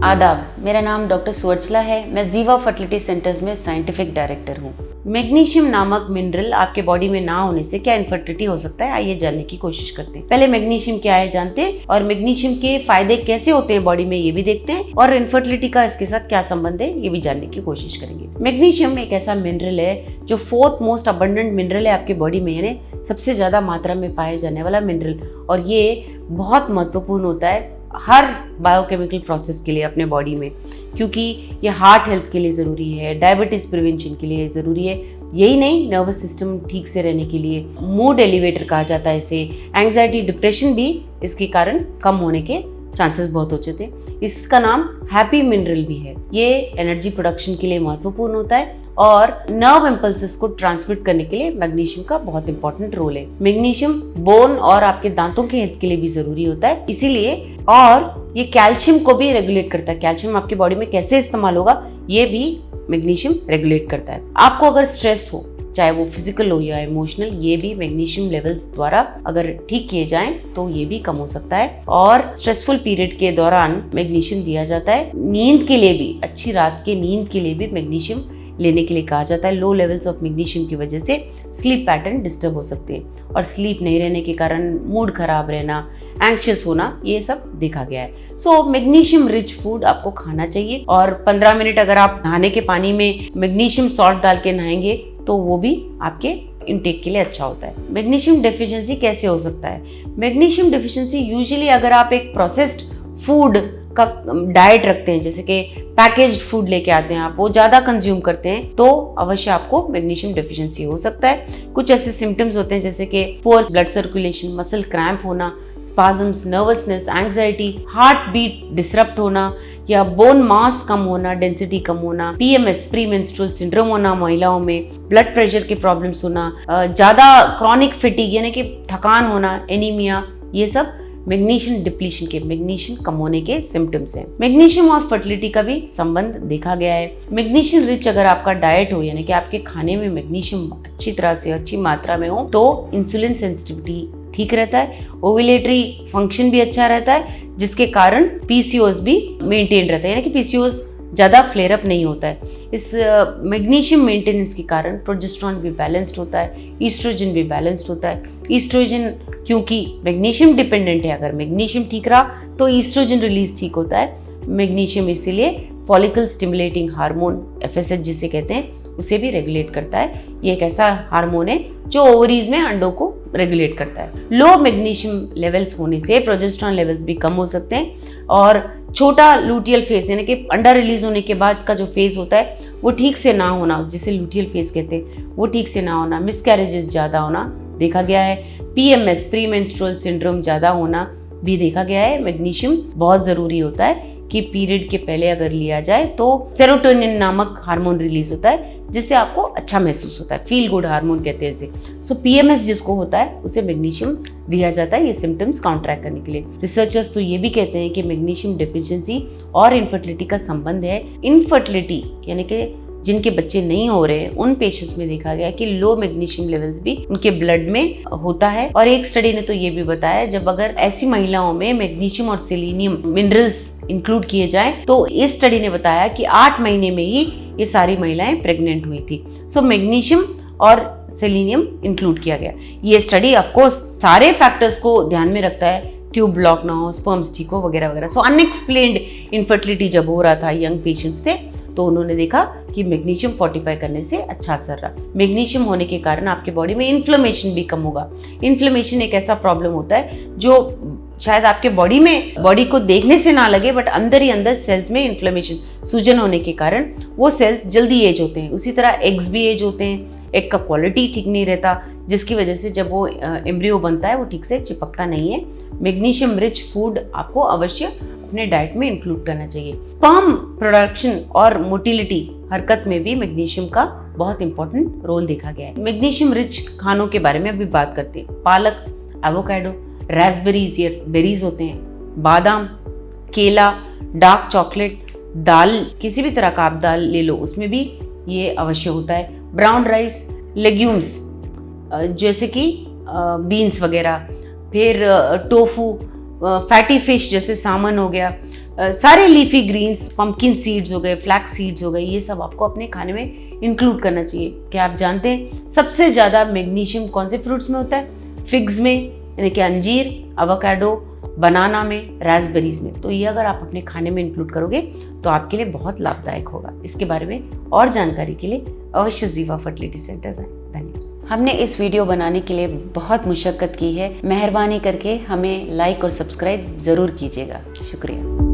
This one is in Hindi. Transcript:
आदाब, मेरा नाम डॉक्टर सुवर्चला है। मैं जीवा फर्टिलिटी सेंटर्स में साइंटिफिक डायरेक्टर हूँ। मैग्नीशियम नामक मिनरल आपके बॉडी में ना होने से क्या इनफर्टिलिटी हो सकता है, आइए जानने की कोशिश करते हैं। पहले मैग्नीशियम क्या है जानते हैं और मैग्नीशियम के फायदे कैसे होते हैं बॉडी में ये भी देखते हैं और इनफर्टिलिटी का इसके साथ क्या संबंध है ये भी जानने की कोशिश करेंगे। मैग्नीशियम एक ऐसा मिनरल है जो 4th मोस्ट अबंडेंट मिनरल है आपके बॉडी में, यानी सबसे ज्यादा मात्रा में पाया जाने वाला मिनरल, और ये बहुत महत्वपूर्ण होता है हर बायोकेमिकल प्रोसेस के लिए अपने बॉडी में, क्योंकि ये हार्ट हेल्थ के लिए ज़रूरी है, डायबिटीज़ प्रिवेंशन के लिए ज़रूरी है, यही नहीं नर्वस सिस्टम ठीक से रहने के लिए, मूड एलिवेटर कहा जाता है इसे, एंग्जाइटी डिप्रेशन भी इसके कारण कम होने के चांसेस बहुत होते थे। इसका नाम हैप्पी मिनरल भी है। ये एनर्जी प्रोडक्शन के लिए महत्वपूर्ण होता है और नर्व इम्पल्सेस को ट्रांसमिट करने के लिए मैग्नीशियम का बहुत इंपॉर्टेंट रोल है। मैग्नीशियम बोन और आपके दांतों के हेल्थ के लिए भी जरूरी होता है, इसीलिए, और ये कैल्शियम को भी रेगुलेट करता है। कैल्शियम आपके बॉडी में कैसे इस्तेमाल होगा ये भी मैग्नीशियम रेगुलेट करता है। आपको अगर स्ट्रेस हो, चाहे वो फिजिकल हो या इमोशनल, ये भी मैग्नीशियम लेवल्स द्वारा अगर ठीक किए जाएं तो ये भी कम हो सकता है। और स्ट्रेसफुल पीरियड के दौरान मैग्नीशियम दिया जाता है। नींद के लिए भी, अच्छी रात के नींद के लिए भी मैग्नीशियम लेने के लिए कहा जाता है। लो लेवल्स ऑफ मैग्नीशियम की वजह से स्लीप पैटर्न डिस्टर्ब हो सकते हैं और स्लीप नहीं रहने के कारण मूड खराब रहना, एंग्शियस होना, ये सब देखा गया है। सो मैग्नीशियम रिच फूड आपको खाना चाहिए और 15 मिनट अगर आप नहाने के पानी में मैग्नीशियम सॉल्ट डाल के नहाएंगे तो वो भी आपके इनटेक के लिए अच्छा होता है। मैग्नीशियम डेफिशिएंसी कैसे हो सकता है? मैग्नीशियम डेफिशिएंसी यूजुअली अगर आप एक प्रोसेस्ड फूड का डाइट रखते हैं, जैसे कि पैकेज्ड फूड लेके आते हैं, आप वो ज्यादा कंज्यूम करते हैं, तो अवश्य आपको मैग्नीशियम डेफिशिएंसी हो सकता है। कुछ ऐसे सिम्टम्स होते हैं जैसे कि poor blood circulation, muscle cramp होना, spasms, nervousness, anxiety, heart beat disrupt होना या बोन मास कम होना, डेंसिटी कम होना, पीएमएस प्री मेंस्ट्रुअल सिंड्रोम होना महिलाओं में, ब्लड प्रेशर के प्रॉब्लम्स होना, ज्यादा क्रॉनिक फैटिग यानी कि थकान होना, एनीमिया, ये सब मैग्नीशियम डिप्लीशन के, मैग्नीशियम कम होने के सिम्टम्स हैं। मैग्नीशियम और फर्टिलिटी का भी संबंध देखा गया है। मैग्नीशियम रिच अगर आपका डाइट हो, यानी कि आपके खाने में मैग्नीशियम अच्छी तरह से, अच्छी मात्रा में हो, तो इंसुलिन सेंसिटिविटी ठीक रहता है, ओव्यूलेटरी फंक्शन भी अच्छा रहता है, जिसके कारण पीसीओएस भी मेंटेन रहता है, यानी कि पीसीओएस ज़्यादा फ्लेयर अप नहीं होता है। इस मैग्नीशियम मेंटेनेंस के कारण प्रोजेस्टेरॉन भी बैलेंस्ड होता है, ईस्ट्रोजन भी बैलेंस्ड होता है। ईस्ट्रोजन क्योंकि मैग्नीशियम डिपेंडेंट है, अगर मैग्नीशियम ठीक रहा तो ईस्ट्रोजन रिलीज ठीक होता है। मैग्नीशियम इसीलिए फॉलिकल स्टिमुलेटिंग हार्मोन एफएसएच जिसे कहते हैं उसे भी रेगुलेट करता है। ये एक ऐसा हार्मोन है जो ओवरीज में अंडों को रेगुलेट करता है। लो मैग्नीशियम लेवल्स होने से प्रोजेस्टेरॉन लेवल्स भी कम हो सकते हैं और छोटा लूटियल फेस, यानी कि अंडा रिलीज होने के बाद का जो फेस होता है वो ठीक से ना होना, जिसे लूटियल फेस कहते हैं, वो ठीक से ना होना, मिसकैरेजेस ज़्यादा होना देखा गया है। पीएमएस प्री मेंस्ट्रुअल सिंड्रोम ज़्यादा होना भी देखा गया है। मैग्नीशियम बहुत ज़रूरी होता है कि पीरियड के पहले अगर लिया जाए तो सेरोटोनिन नामक हार्मोन रिलीज होता है जिससे आपको अच्छा महसूस होता है, फील गुड हार्मोन कहते हैं इसे। सो पीएमएस जिसको होता है उसे मैग्नीशियम दिया जाता है ये सिम्टम्स काउंटरैक्ट करने के लिए। रिसर्चर्स तो ये भी कहते हैं कि मैग्नीशियम डेफिशिएंसी और इनफर्टिलिटी का संबंध है। इनफर्टिलिटी यानी कि जिनके बच्चे नहीं हो रहे हैं उन पेशेंट्स में देखा गया कि लो मैग्नीशियम लेवल्स भी उनके ब्लड में होता है। और एक स्टडी ने तो ये भी बताया जब अगर ऐसी महिलाओं में मैग्नीशियम और सेलेनियम मिनरल्स इंक्लूड किए जाएं तो इस स्टडी ने बताया कि 8 महीने में ही ये सारी महिलाएं प्रेग्नेंट हुई थी। सो मैग्नीशियम और सेलेनियम इंक्लूड किया गया। ये स्टडी ऑफ कोर्स सारे फैक्टर्स को ध्यान में रखता है, ट्यूब ब्लॉक ना हो, स्पर्म्स ठीक हो, वगैरह वगैरह। सो अनएक्सप्लेन्ड इनफर्टिलिटी जब हो रहा था, यंग पेशेंट्स थे, तो उन्होंने देखा कि मैग्नीशियम फोर्टिफाई करने से अच्छा असर रहा। मैग्नीशियम होने के कारण आपके बॉडी में इन्फ्लेमेशन भी कम होगा। इन्फ्लेमेशन एक ऐसा प्रॉब्लम होता है जो शायद आपके बॉडी को देखने से ना लगे, बट अंदर ही अंदर सेल्स में इन्फ्लेमेशन, सूजन होने के कारण वो सेल्स जल्दी एज होते हैं। उसी तरह एग्स भी एज होते हैं, एग का क्वालिटी ठीक नहीं रहता, जिसकी वजह से जब वो एम्ब्रियो बनता है वो ठीक से चिपकता नहीं है। मैग्नीशियम रिच फूड आपको अवश्य अपने डाइट में इंक्लूड करना चाहिए। स्पर्म प्रोडक्शन और मोटिलिटी हरकत में भी मैग्नीशियम का बहुत इंपॉर्टेंट रोल देखा गया है। मैग्नीशियम रिच खानों के बारे में अभी बात करते हैं। पालक, एवोकाडो, रास्पबेरीज, ये बेरीज होते हैं, बादाम, केला, डार्क चॉकलेट, दाल, किसी भी तरह का आप दाल ले लो उसमें भी ये अवश्य होता है। ब्राउन राइस, लेग्यूम्स जैसे कि बीन्स वगैरह, फिर टोफू, फैटी फिश जैसे सामन हो गया, सारे लीफी ग्रीन्स, पंपकिन सीड्स हो गए, फ्लैक्स सीड्स हो गए, ये सब आपको अपने खाने में इंक्लूड करना चाहिए। क्या आप जानते हैं सबसे ज़्यादा मैग्नीशियम कौन से फ्रूट्स में होता है? फिग्स में, यानी कि अंजीर, एवोकाडो, बनाना में, रास्पबेरीज में। तो ये अगर आप अपने खाने में इंक्लूड करोगे तो आपके लिए बहुत लाभदायक होगा। इसके बारे में और जानकारी के लिए अवश्य जीवा फर्टिलिटी सेंटर्स आएं। धन्यवाद। हमने इस वीडियो बनाने के लिए बहुत मुशक्कत की है। मेहरबानी करके हमें लाइक और सब्सक्राइब ज़रूर कीजिएगा। शुक्रिया।